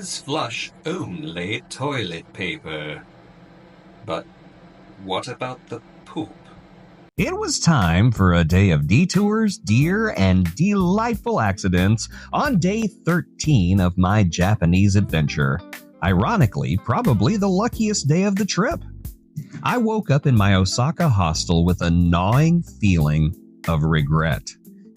men's flush only toilet paper. But what about the poop? It was time for a day of detours, deer, and delightful accidents on day 13 of my Japanese adventure. Ironically, probably the luckiest day of the trip. I woke up in my Osaka hostel with a gnawing feeling of regret.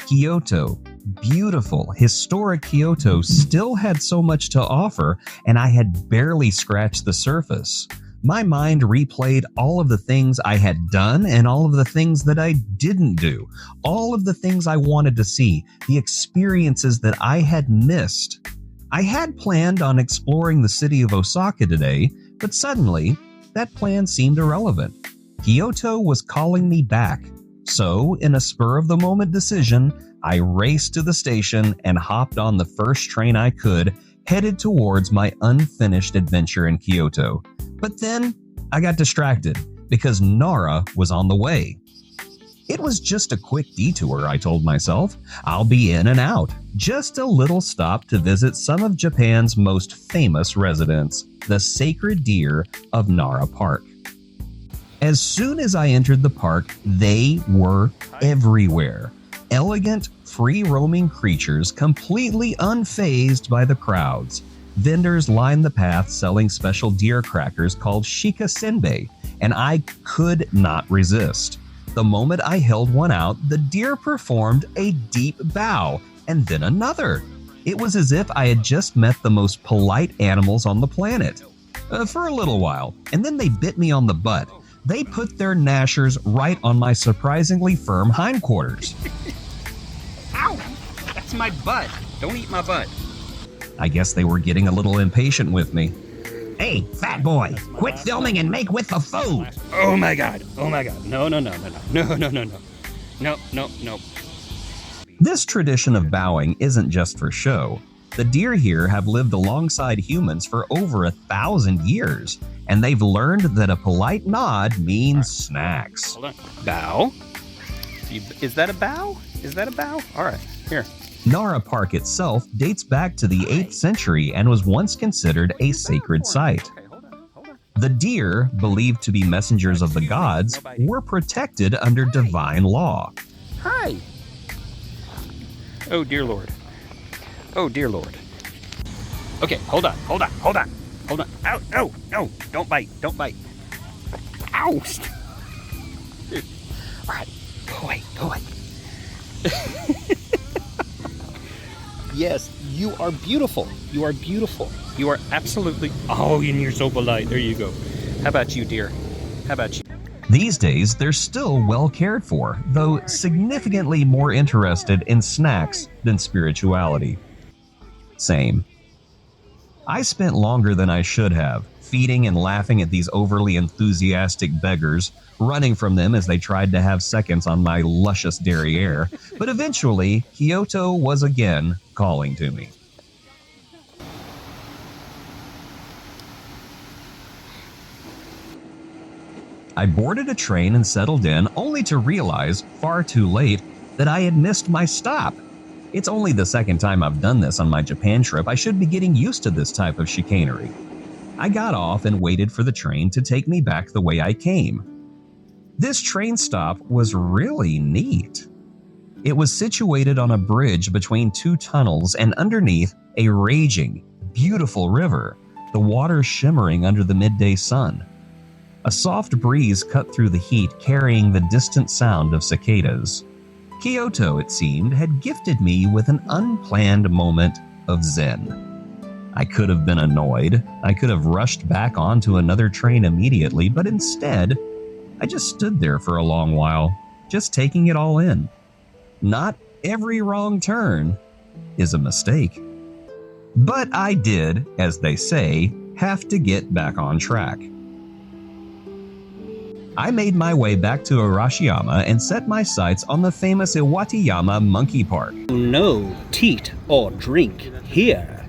Kyoto, beautiful, historic Kyoto, still had so much to offer, and I had barely scratched the surface. My mind replayed all of the things I had done and all of the things that I didn't do, all of the things I wanted to see, the experiences that I had missed. I had planned on exploring the city of Osaka today, but suddenly, that plan seemed irrelevant. Kyoto was calling me back. So, in a spur-of-the-moment decision, I raced to the station and hopped on the first train I could, headed towards my unfinished adventure in Kyoto. But then, I got distracted because Nara was on the way. It was just a quick detour, I told myself. I'll be in and out. Just a little stop to visit some of Japan's most famous residents, the sacred deer of Nara Park. As soon as I entered the park, they were everywhere. Elegant, free-roaming creatures completely unfazed by the crowds. Vendors lined the path selling special deer crackers called shika senbei, and I could not resist. The moment I held one out, the deer performed a deep bow, and then another. It was as if I had just met the most polite animals on the planet. For a little while, and then they bit me on the butt. They put their gnashers right on my surprisingly firm hindquarters. Ow! That's my butt. Don't eat my butt. I guess they were getting a little impatient with me. Hey, fat boy, quit filming and make with the food. Oh my god. No. No. This tradition of bowing isn't just for show. The deer here have lived alongside humans for over 1,000 years, and they've learned that a polite nod means snacks. Hold on. Bow? Is that a bow? All right, here. Nara Park itself dates back to the 8th century and was once considered a sacred site. Okay, hold on. The deer, believed to be messengers of the gods, were protected under divine law. Hi. Oh, dear Lord. Okay, hold on. Ow, no, don't bite. Ow. All right, go away. Yes, you are beautiful. You are absolutely... Oh, and you're so polite. There you go. How about you, dear? These days, they're still well cared for, though significantly more interested in snacks than spirituality. Same. I spent longer than I should have, feeding and laughing at these overly enthusiastic beggars, running from them as they tried to have seconds on my luscious derriere, but eventually, Kyoto was again calling to me. I boarded a train and settled in, only to realize, far too late, that I had missed my stop. It's only the second time I've done this on my Japan trip. I should be getting used to this type of chicanery. I got off and waited for the train to take me back the way I came. This train stop was really neat. It was situated on a bridge between two tunnels and underneath a raging, beautiful river, the water shimmering under the midday sun. A soft breeze cut through the heat, carrying the distant sound of cicadas. Kyoto, it seemed, had gifted me with an unplanned moment of zen. I could have been annoyed. I could have rushed back onto another train immediately, but instead, I just stood there for a long while, just taking it all in. Not every wrong turn is a mistake. But I did, as they say, have to get back on track. I made my way back to Arashiyama and set my sights on the famous Arashiyama Monkey Park. No teat or drink here.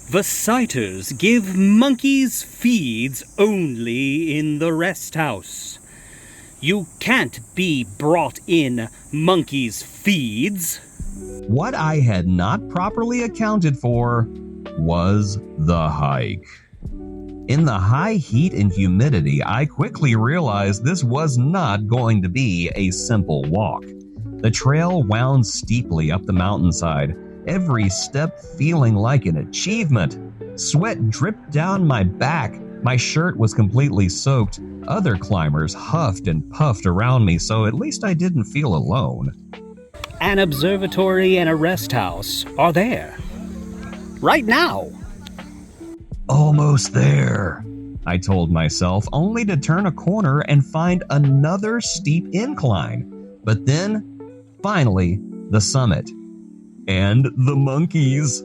The sighters give monkeys feeds only in the rest house. You can't be brought in monkeys feeds. What I had not properly accounted for was the hike. In the high heat and humidity, I quickly realized this was not going to be a simple walk. The trail wound steeply up the mountainside, every step feeling like an achievement. Sweat dripped down my back. My shirt was completely soaked. Other climbers huffed and puffed around me, so at least I didn't feel alone. An observatory and a rest house are there. Right now. Almost there, I told myself, only to turn a corner and find another steep incline. But then, finally, the summit. And the monkeys.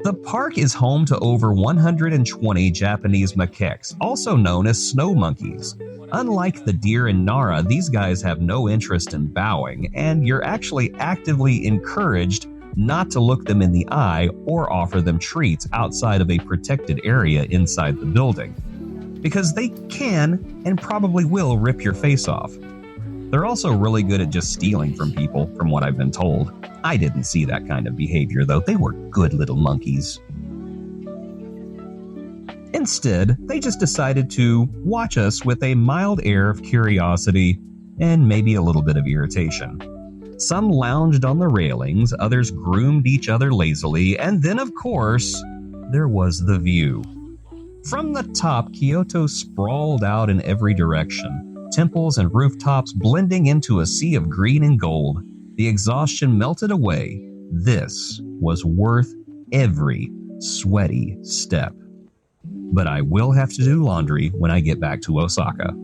The park is home to over 120 Japanese macaques, also known as snow monkeys. Unlike the deer in Nara, these guys have no interest in bowing, and you're actually actively encouraged not to look them in the eye or offer them treats outside of a protected area inside the building, because they can and probably will rip your face off. They're also really good at just stealing from people, from what I've been told. I didn't see that kind of behavior, though. They were good little monkeys. Instead, they just decided to watch us with a mild air of curiosity and maybe a little bit of irritation. Some lounged on the railings, others groomed each other lazily, and then, of course, there was the view. From the top, Kyoto sprawled out in every direction, temples and rooftops blending into a sea of green and gold. The exhaustion melted away. This was worth every sweaty step. But I will have to do laundry when I get back to Osaka.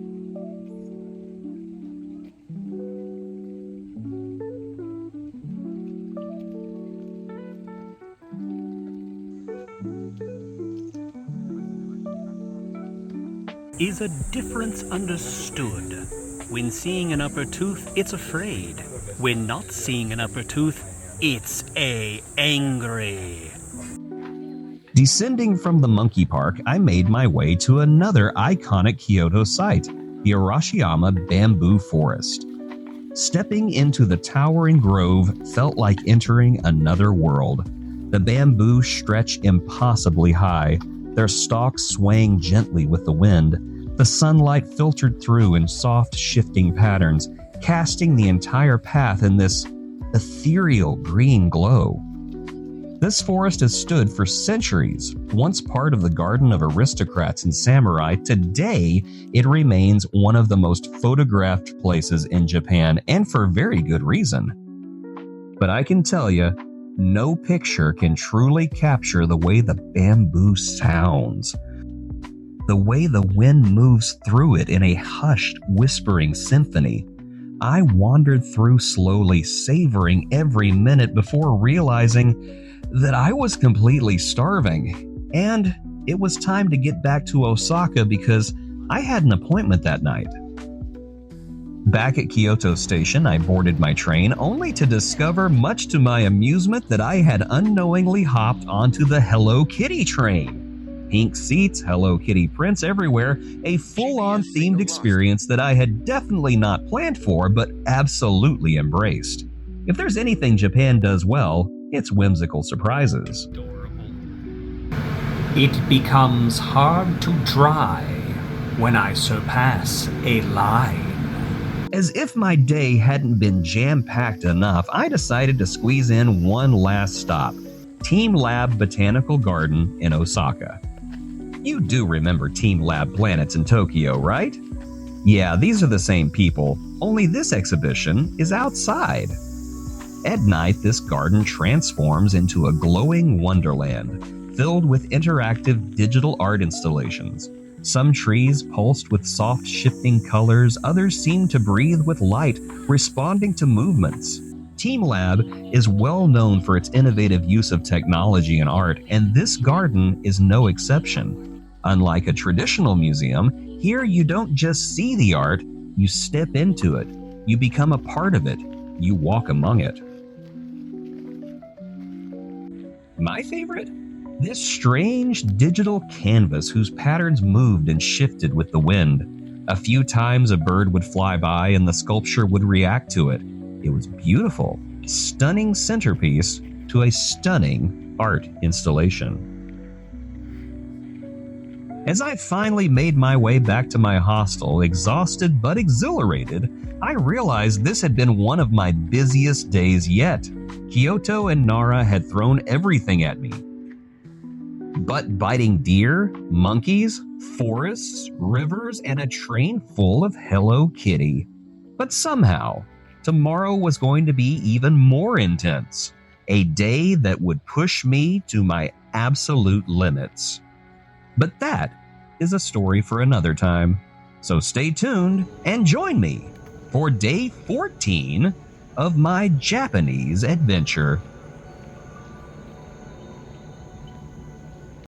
Is a difference understood? When seeing an upper tooth, it's afraid. When not seeing an upper tooth, it's angry. Descending from the Monkey Park, I made my way to another iconic Kyoto site, the Arashiyama Bamboo Forest. Stepping into the towering grove felt like entering another world. The bamboo stretch impossibly high, their stalks swaying gently with the wind. The sunlight filtered through in soft, shifting patterns, casting the entire path in this ethereal green glow. This forest has stood for centuries. Once part of the garden of aristocrats and samurai, today it remains one of the most photographed places in Japan, and for very good reason. But I can tell you, no picture can truly capture the way the bamboo sounds. The way the wind moves through it in a hushed, whispering symphony. I wandered through slowly, savoring every minute before realizing that I was completely starving. And it was time to get back to Osaka because I had an appointment that night. Back at Kyoto Station, I boarded my train only to discover, much to my amusement, that I had unknowingly hopped onto the Hello Kitty train. Pink seats, Hello Kitty prints everywhere, a full-on themed experience that I had definitely not planned for, but absolutely embraced. If there's anything Japan does well, it's whimsical surprises. It becomes hard to dry when I surpass a line. As if my day hadn't been jam-packed enough, I decided to squeeze in one last stop, teamLab Botanical Garden in Osaka. You do remember teamLab planets in Tokyo, right? Yeah, these are the same people, only this exhibition is outside. At night, this garden transforms into a glowing wonderland, filled with interactive digital art installations. Some trees pulsed with soft shifting colors, others seemed to breathe with light, responding to movements. teamLab is well known for its innovative use of technology and art, and this garden is no exception. Unlike a traditional museum, here you don't just see the art, you step into it, you become a part of it, you walk among it. My favorite? This strange digital canvas whose patterns moved and shifted with the wind. A few times a bird would fly by and the sculpture would react to it. It was beautiful, stunning centerpiece to a stunning art installation. As I finally made my way back to my hostel, exhausted but exhilarated, I realized this had been one of my busiest days yet. Kyoto and Nara had thrown everything at me. Butt-biting deer, monkeys, forests, rivers, and a train full of Hello Kitty. But somehow, tomorrow was going to be even more intense. A day that would push me to my absolute limits. But that is a story for another time. So stay tuned and join me for day 14 of my Japanese adventure.